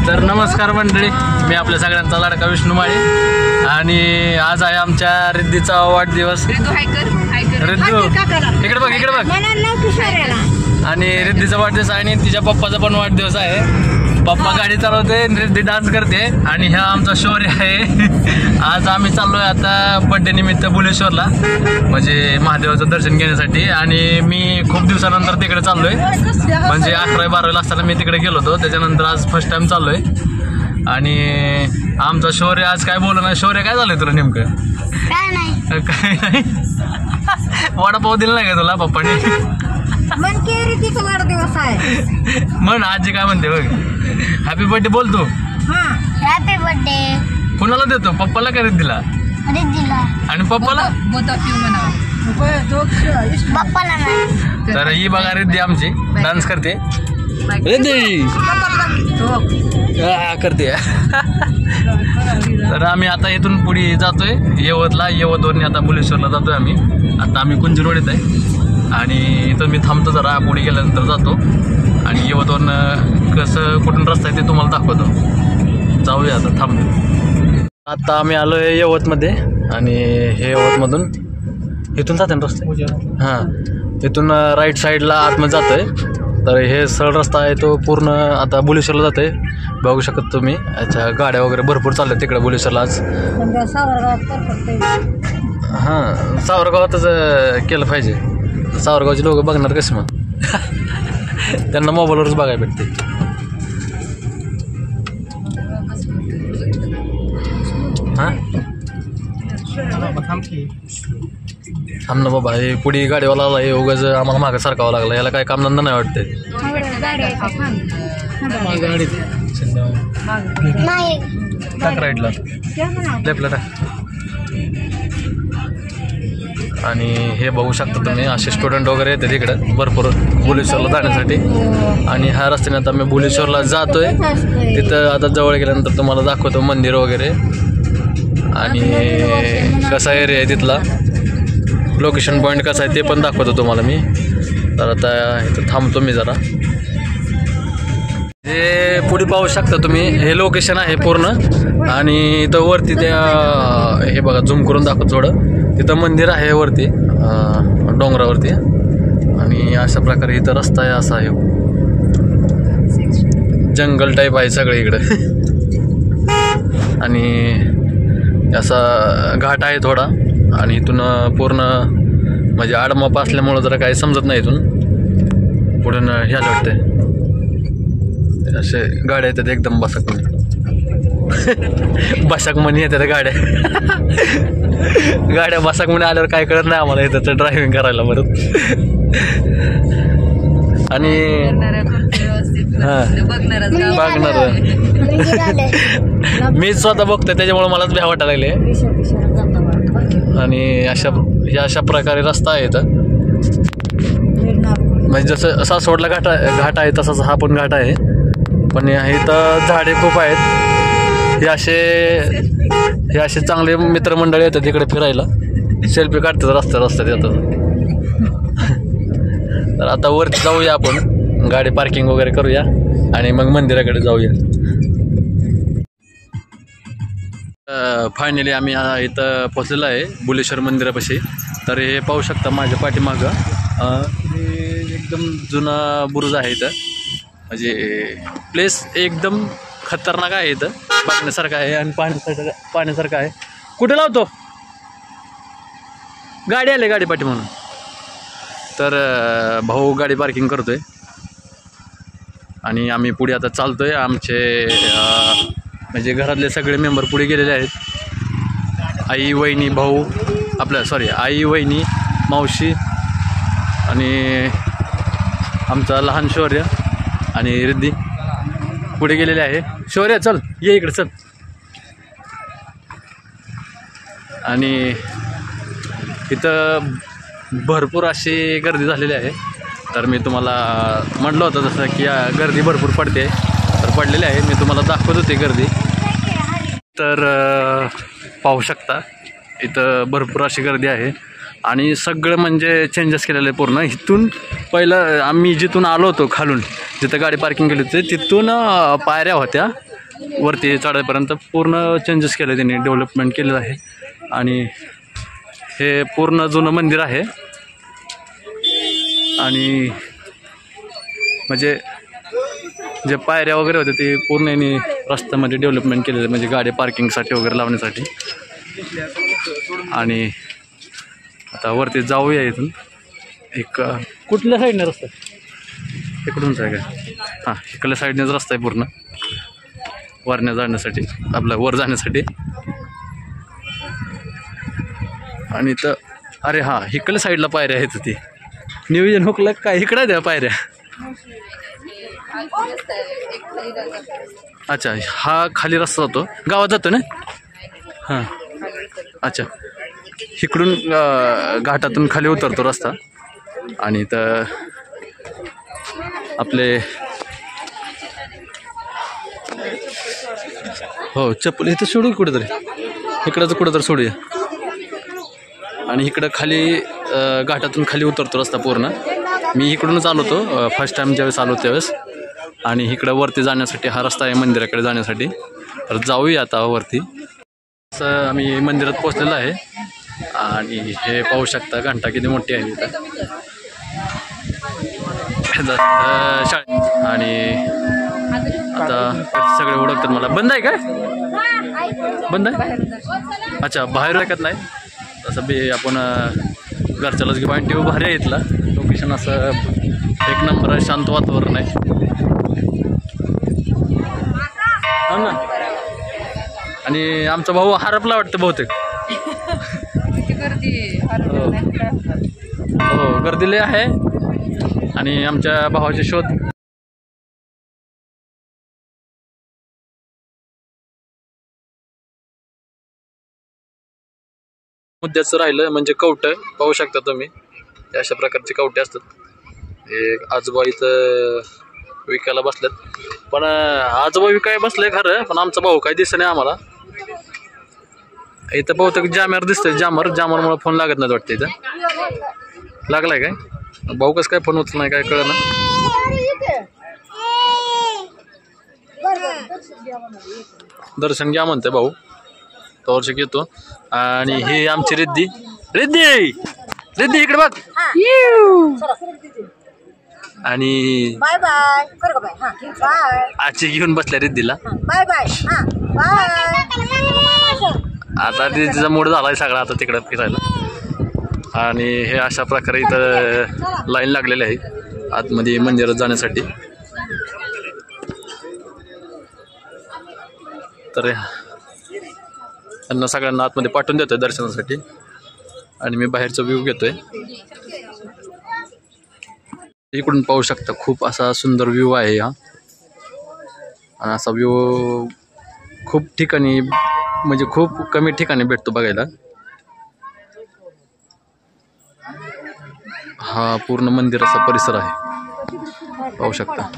तर नमस्कार मंडळी, मी आपल्या सगळ्यांचा लाडका विष्णू माळी आणि आज आहे आमच्या रिद्धीचा वाढदिवस. रिद्धू इकडे बघ, इकडे बघ. आणि रिद्धीचा वाढदिवस आहे आणि तिच्या पप्पाचा पण वाढदिवस आहे. पप्पा गाडी चालवते, रिद्धी डान्स करते आणि हा आमचा शौर्य आहे. आज आम्ही चाललोय आता बड्डे निमित्त बुलेश्वरला, म्हणजे महादेवाचं दर्शन घेण्यासाठी. आणि मी खूप दिवसानंतर तिकडे चाललोय, म्हणजे 11-12 असताना मी तिकडे गेलो होतो. त्याच्यानंतर आज फर्स्ट टाइम चाललोय. आणि आमचा शौर्य आज काय बोलला नाही. शौर्य काय झालंय तुला नेमकं? काय नाही. वडापाव दिला नाही का तुला पप्पाने? वाढदिवस आहे म्हण. आजी काय म्हणते बघ. हॅपी बर्थडे बोल तू. Happy birthday. कुणाला देतो? पप्पाला का रिद्धीला? आणि पप्पाला? पप्पाला नाही. तर ही बघा रिद्धी आमची डान्स करते. रिद्धी करते. तर आम्ही आता इथून पुढे जातोय यवतला. यवतवरून आता बुलेश्वरला जातोय आम्ही. आता आम्ही कुंजरोडीत आहे आणि इथं मी थांबतो जरा. पुढे गेल्यानंतर जातो आणि यवतवरून कसं कुठून रस्ता आहे ते तुम्हाला दाखवतो. जाऊया आता, थांबतो. आता आम्ही आलो आहे यवतमध्ये आणि हे यवतमधून इथून जाते ना रस्ता. हां, इथून राईट साईडला आतमध्ये जातो आहे. तर हे सरळ रस्ता आहे तो पूर्ण आता बुलेश्वरला जातो आहे. बघू शकत तुम्ही. अच्छा, गाड्या वगैरे भरपूर चालल्या तिकडे बुलेश्वरला आज. हां, सावरगावातच केलं पाहिजे. सावरगावचे लोक बघणार कसे मग? त्यांना मोबाईलवरच बघायला भेटते. हां, थांब ना बाबा. हे पुढे गाडीवाला आला, हे उगाच आम्हाला मागं सारखावं लागला. याला काय कामधंदा नाही वाटते. टाक राईटला, लेफ्टला टाक. आणि हे बघू शकता तुम्ही, असे स्टुडंट वगैरे येते तिकडे भरपूर बुलेश्वरला जाण्यासाठी. आणि ह्या रस्त्याने आता मी बुलेश्वरला जातोय. तिथं आता जवळ गेल्यानंतर तुम्हाला दाखवतो मंदिर वगैरे आणि कसा एरिया आहे तिथला, लोकेशन पॉईंट कसा आहे ते पण दाखवतो तुम्हाला मी. तर आता इथं थांबतो मी जरा. हे पुढे पाहू शकता तुम्ही, हे लोकेशन आहे पूर्ण. आणि इथं वरती त्या हे बघा, झूम करून दाखवतो थोडं. तिथं मंदिर आहे वरती डोंगरावरती. आणि अशा प्रकारे इथं रस्ता आहे. असा आहे, जंगल टाईप आहे सगळं इकडं. आणि असा घाट आहे थोडा. आणि इथून पूर्ण म्हणजे आडमाप असल्यामुळं जरा काही समजत नाही. इथून पुढून ह्याला वाटते असे गाड्या येतात एकदम बसाकमणी. बसाकमणी येतात गाड्या. गाड्या बसाकमणी आल्यावर काय कळत नाही आम्हाला इथं ड्रायव्हिंग करायला परत. आणि हां, बघणार मी स्वतः बघतोय त्याच्यामुळे मलाच भ्या वाटायला लागले. आणि अशा प्रकारे रस्ता आहे इथं. म्हणजे जसं सासवडला घाट आहे तसाच हा पण घाट आहे. पण इथं झाडे खूप आहेत. हे असे चांगले मित्रमंडळी येतात इकडे फिरायला, सेल्फी काढतात रस्त्यात येतात. तर आता वरती जाऊया आपण, गाडी पार्किंग वगैरे करूया आणि मग मंदिराकडे जाऊया. फायनली आम्ही इथं पोचलेलो आहे बुलेश्वर मंदिरापाशी. तर हे पाहू शकता माझ्या पाठीमागं, हे एकदम जुना बुरुज आहे इथं. म्हणजे प्लेस एकदम खतरनाक आहे. इथं बघण्यासारखं आहे आणि पाहण्यासारखं आहे. कुठे लावतो? गाडी आली, गाडी पाठी म्हणून. तर भाऊ गाडी पार्किंग करतोय आणि आम्ही पुढे आता चालतोय. आमचे म्हणजे घरातले सगळे मेंबर पुढे गेलेले आहेत. आई, वहिनी, भाऊ आई, वहिनी, मावशी आणि आमचा लहान शौर्य आणि रिद्धी पुढे गेलेले आहे. शौर्य चल, ये इकडे चल. आणि इथं भरपूर अशी गर्दी झालेली आहे. तर मी तुम्हाला म्हटलं होतं जसं की गर्दी भरपूर पडते, तर पडलेली आहे. मी तुम्हाला दाखवत होते गर्दी. तर पाहू शकता इथं भरपूर अशी गर्दी आहे. आणि सगळं म्हणजे चेंजेस केलेलं आहे पूर्ण. इथून पहिलं आम्ही जिथून आलो होतो खालून, जिथं गाडी पार्किंग केली होती तिथून पायऱ्या होत्या वरती चढायपर्यंत पूर्ण चेंजेस केले त्यांनी, डेव्हलपमेंट केलेलं आहे. आणि हे पूर्ण जुनं मंदिर आहे. आणि म्हणजे जे पायऱ्या वगैरे होते ते पूर्ण यांनी रस्त्यामध्ये डेव्हलपमेंट केलेलं, म्हणजे गाडी पार्किंगसाठी वगैरे लावण्यासाठी. आणि आता वरती जाऊया इथून. एक कुठल्या साईडने रस्ता इकडूनच आहे का? हां, इकडल्या साईडनेच रस्ता आहे पूर्ण वरण्या जाण्यासाठी, आपला वर जाण्यासाठी. आणि तर अरे हां, इकडल्या साईडला पायऱ्या आहेत. ती नियोजन हुकलं काय इकडं द्या पायऱ्या. अच्छा, हा खाली रस्ता जातो, गावात जातो ना? हां, अच्छा. इकडून घाटातून खाली उतरतो रस्ता. आणि तर आपले हो चप्पल इथं सोडू कुठेतरी, इकडंच कुठंतरी सोडूया. आणि इकडं खाली घाटातून खाली उतरतो रस्ता पूर्ण. मी इकडूनच आलो होतो फर्स्ट टाईम ज्यावेळेस आलो त्यावेळेस. आणि इकडं वरती जाण्यासाठी हा रस्ता आहे मंदिराकडे जाण्यासाठी. तर जाऊया आता वरती. असं आम्ही मंदिरात पोहोचलेलो आहे. आणि हे पाहू शकता घंटा किती मोठी आहे इथं शाळेत. आणि आता सगळे ओळखतात मला. बंद आहे काय? बंद आहे? अच्छा, बाहेर ऐकत नाही तसं बी. आपण घरच्यालाच घेऊ. पॉईंट टी भारी आहे इथला. लोकेशन असं एक नंबर आहे, शांत वातावरण आहे. हो ना. आणि आमचा भाऊ हरपला वाटतं बहुतेक. हो, गर्दी लय आहे. आणि आमच्या भावाचे शोध मुद्द्याचं राहिलं म्हणजे कवटं पाहू शकता तुम्ही. अशा प्रकारचे कवटे असतात. हे आजोबा इथं विकायला बसलेत. पण आजोबा विकाय बसले खरं, पण आमचा भाऊ काही दिसत नाही आम्हाला. इथं बहुतेक जामर दिसतंय. जामरमुळे फोन लागत नाही वाटतं. इथं लागलाय काय? भाऊ कसं काय फोन उचल नाही काय कळलं ना. दर्शन घ्या म्हणते भाऊ, तोवर्षक येतो. आणि हे आमची रिद्धी इकडे बघ. आणि बाय बाय कर बाय. हां बाय. आजी घेऊन बसल्या रिद्धीला. Bye bye. हां बाय. आता तिचा मूड झालाय सगळा आता तिकडं फिरायला. आणि हे अशा प्रकारे इथं लाईन लागलेली आहे आतमध्ये मंदिरात जाण्यासाठी. तर त्यांना सगळ्यांना आतमध्ये पाठवून देतोय दर्शनासाठी. आणि मी बाहेरचा व्ह्यू घेतोय. इकडून पाहू शकता खूप असा सुंदर व्ह्यू आहे हा. आणि असा व्ह्यू खूप ठिकाणी म्हणजे खूप कमी ठिकाणी भेटतो बघायला. हा पूर्ण मंदिराचा परिसर आहे पाहू शकता.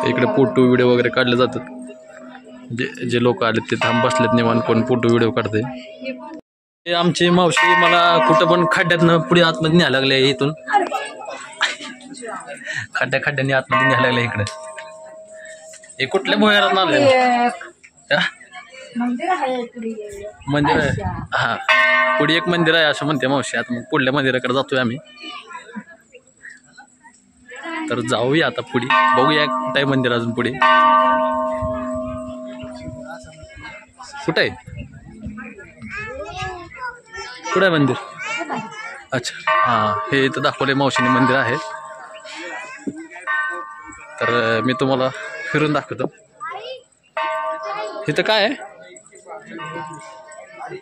इकडे फोटो व्हिडिओ वगैरे काढले जातात. जे लोक आले ते थांब बसलेत निवांत, कोण फोटो व्हिडिओ काढते. आमची मावशी मला कुठं पण खड्ड्यातनं पुढे आतमध्ये न्यायला लागले. इथून खड्ड्याने आतमध्ये न्यायला लागले. इकडे हे कुठल्या भुयारात आले? मंदिर आहे. हा, पुढे एक मंदिर आहे असं म्हणते मावशी. आता मग पुढल्या मंदिराकडे जातोय आम्ही. तर जाऊया आता पुढे, बघूया कुठं आहे मंदिर अजून पुढे. कुठं आहे? कुठं आहे मंदिर? अच्छा, हां, हे इथं दाखवले मावशीने मंदिर आहे. तर मी तुम्हाला फिरून दाखवतो. इथं काय आहे?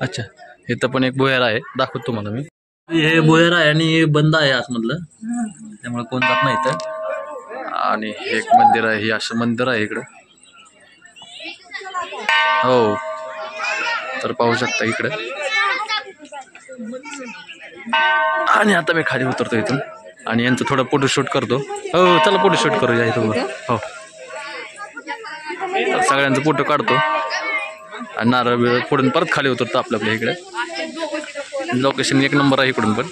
अच्छा, इथं पण एक भुयार आहे, दाखवतो तुम्हाला मी. हे भुयार आहे आणि बंद आहे आतमधलं, त्यामुळे कोण जात नाही इथं. आणि एक मंदिर आहे, हे असं मंदिर आहे इकडं. हो, तर पाहू शकता इकडं. आणि आता मी खाली उतरतो इथून आणि यांचं थोडं फोटोशूट करतो. हो, चला फोटोशूट करूया इथं. हो, सगळ्यांचा फोटो काढतो आणि नारळ बिरळ फोडून परत खाली उतरतो आपल्या इकडे. लोकेशन एक नंबर आहे इकडून पण.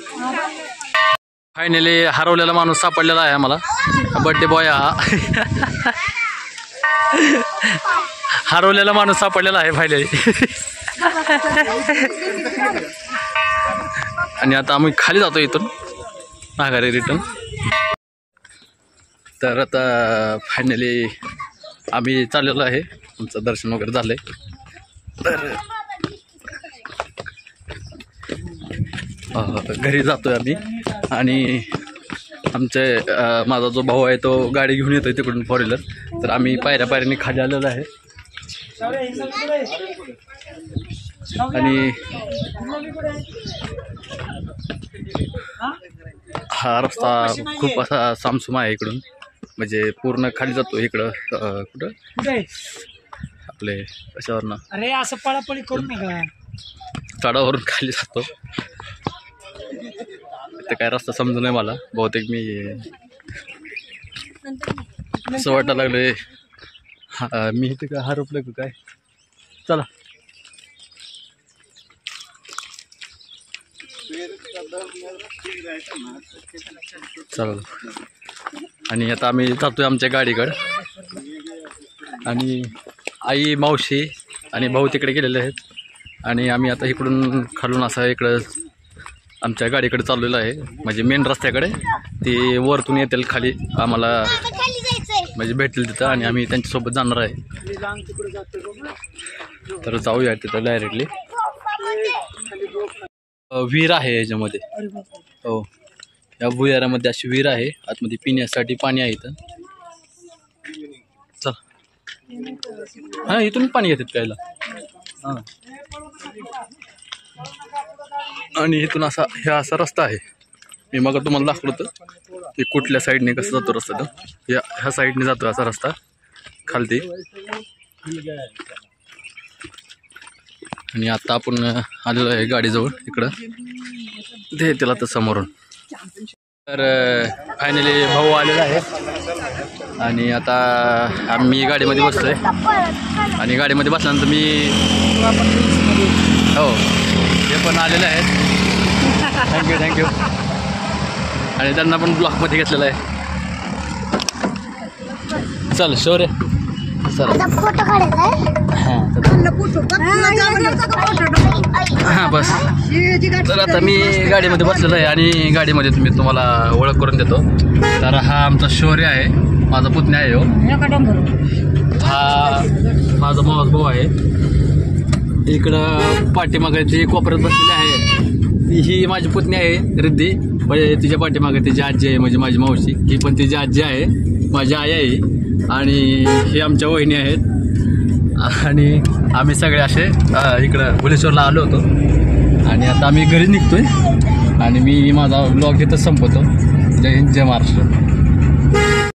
फायनली हरवलेला माणूस सापडलेला आहे आम्हाला, बर्थडे बॉय हा. हरवलेला माणूस सापडलेला आहे फायनली. आणि आता आम्ही खाली जातो इथून माघारी रिटर्न. तर आता फायनली आम्ही चाललेलो आहे. आमचं दर्शन वगैरे झालंय. तर घरी जातोय आम्ही. आणि आमचे माझा जो भाऊ आहे तो गाडी घेऊन येतोय तिकडून 4 व्हीलर. तर आम्ही पायऱ्याने खाली आलेलो आहे. आणि हा रस्ता खूप असा सामसूम आहे इकडून. म्हणजे पूर्ण खाली जातो इकडं. कुठं आपले कशावरनं अरे असं पळापळी करू नका. चढावरून खाली जातो. ते काय रस्ता समजू नये मला. बहुतेक मी असं वाटायला लागले मी इथे काय हरपलं का काय. चला चला. आणि आता आम्ही जातोय आमच्या गाडीकडं. आणि आई मावशी आणि भाऊ तिकडे गेलेले आहेत. आणि आम्ही आता इकडून खालून असं इकडं आमच्या गाडीकडे चाललेलं आहे. म्हणजे मेन रस्त्याकडे. ते वरतून येतील खाली आम्हाला म्हणजे भेटतील तिथं. आणि आम्ही त्यांच्यासोबत जाणार आहे. तर जाऊया तिथं डायरेक्टली. विहीर आहे याच्यामध्ये. हो, या भुयारामध्ये अशी विहीर आहे. आतमध्ये पिण्यासाठी पाणी आहे इथं. चल हां, इथून पाणी घेतात प्यायला. हां, आणि इथून असा असा रस्ता आहे. मी मग तुम्हाला दाखवलं होतं की कुठल्या साईडने कसं जातो रस्ता. तो ह्या साईडने जातो असा रस्ता खालती. आणि आता आपण आलेलो आहे गाडीजवळ इकडं. ते त्याला तर समोरून. तर फायनली भाऊ आलेला आहे. आणि आता आम्ही गाडीमध्ये बसतोय. आणि गाडीमध्ये बसल्यानंतर मी हो हे पण आलेले आहेत. थँक्यू. आणि त्यांना पण ब्लॉकमध्ये घेतलेलं आहे. चल शौर्य सर. हां बस. तर आता मी गाडीमध्ये बसलेलो आहे. आणि गाडीमध्ये तुम्हाला ओळख करून देतो. तर हा आमचा शौर्य आहे. माझा पुतण्या आहे. हो, हा माझा मावस भाऊ आहे. इकडं पाठीमागे ती कोपऱ्यात बसलेली आहे. ही माझी पुतणी आहे रिद्धी. म्हणजे तिच्या पाठीमागे तिची आजी आहे म्हणजे माझी मावशी. ही पण तिची आजी आहे. माझी आई आहे. आणि हे आमच्या वहिनी आहेत. आणि आम्ही सगळे असे इकडं भुलेश्वरला आलो होतो. आणि आता आम्ही घरी निघतोय. आणि मी माझा ब्लॉग इथं संपवतो. जय हिंद, जय महाराष्ट्र.